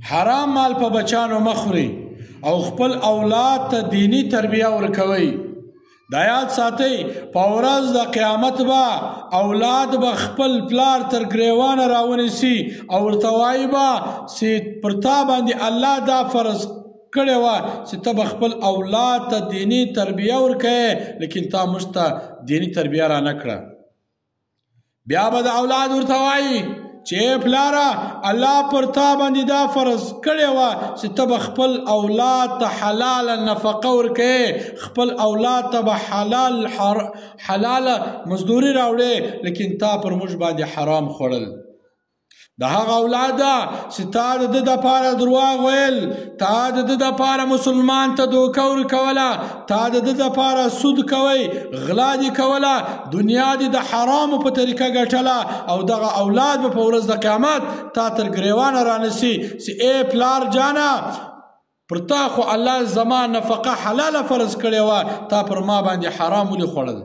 حرام مال په بچانو مخوري او خپل اولاد ته دینی تربیه ورکوي. دا یاد ساتئ په ورځ د قیامت به اولاد به خپل پلار تر ګریوانه راونیسي او ورته وایي به چې پر تا باندې الله دا فرض کړې وه چې ته به خپل اولاد ته دینی تربیه ورکوې لیکن تا موږ ته دینی تربیه را نه کړه. بیا به د اولاد ورته وایي چې پلاره الله پر تا باندې دا فرض کړی وه چې ته به خپل اولاد ته حلاله نفقه ورکوې، خپل اولاد ته به حلاله مزدوري راوړې لیکن تا پر موږ باندې حرام خوړل. د هغه اولاد ده چې تا د ده دپاره درواغ ویل، تا د ده دپاره مسلمان ته دوکه ورکوله، تا د ده دپاره سود کوئ، غلا دې کوله، دنیا دې د حرامو په طریقه ګټله او دغه اولاد به په ورځ د قیامت تا تر ګریوانه رانیسي چې ای پلار جانه پر تا خو الله زما نفقه حلاله فرض کړې وه، تا پر ما باندې حرام ولې خوړل.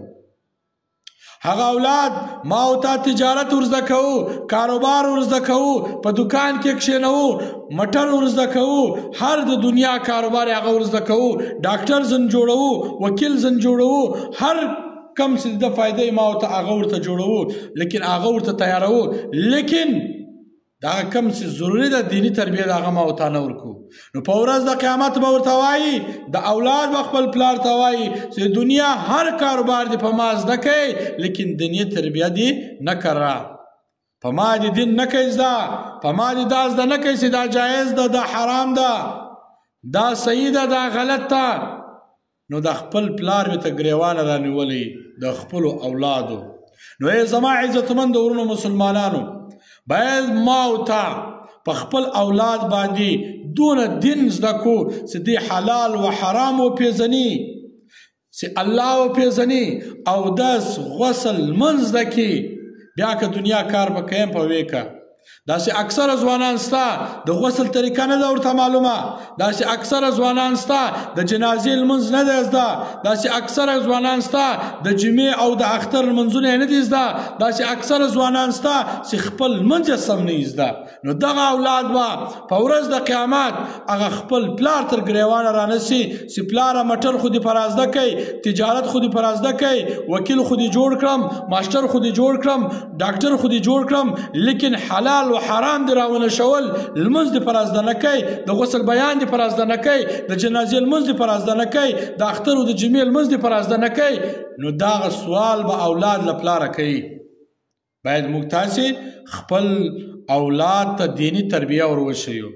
هغه اولاد ما او تا تجارت ورزده کوو، کاروبار ورزده کوو، په دکان کې کښېنوو، مټر ورزده کوو، هر د دنیا کاروبار هغه ورزده کوو، ډاکټر زن جوړوو، وکیل زن جوړوو، هر کم چې د فایدې ما او ته هغه ورته جوړوو لیکن هغه ورته تیاروو، لیکن دا کم چې ضروري ده دینی تربیه د هغه ما او تا نه ورکو. نو په ورځ د قیامت به ورته وایي، د اولاد به خپل پلار ته وایي چې دنیا هر کاروبار دې په ما زده کوي لیکن دینی تربیه دې نه کړه، په ما دې دین نه کوي زده، په ما دې دا زده نه کوي چې دا جایز ده، دا حرام ده، دا صحیح ده، دا غلط ده. نو د خپل پلار مې ته ګریوانه رانیولې د خپلو اولادو. نو ای زما عزتمند ورونو مسلمانانو، باید ما او تا په خپل اولاد باندې دونه دین زده کو چې دی حلال و حرام وپېژني، چې الله وپېژني، اودس غسل لمونځ زده کړي. بیا که دنیا کار به کویم په ویکه داسې اکثره ځوانان ستا د غسل طریقه نه ده ورته معلومه، داسې اکثره ځوانان ستا د جنازې لمونځ نه دی زده، داسې اکثره ځوانان ستا د جمعې او د اختر لمونځونه یې نه دي زده، داسې اکثره ځوانان ستا چې خپل لمونځ یې سم نه زده. نو دغه اولاد به په ورځ د قیامت هغه خپل پلار تر ګریوانه رانیسي چې پلاره مټر خو دې په رازده کوي، تجارت خو دې په رازده کوي، وکیل خو دې جوړ کړم، ماسټر خو دې جوړ کړم، ډاکټر خو دې جوړ کړم، لیکن حلال و حرام دی راونه شول، لمونځ دی پر ازده نه کوي، د غسل بیان دی پر ازده نه کوي، د جنازې لمونځ دی پر ازده نه کوي، د اختر او د جمعې لمونځ دی پر ازده نه کوي. نو دغه سوال به اولاد له پلاره کوي. باید موږ تاسې خپل اولاد ته دینی تربیه ور وښیو.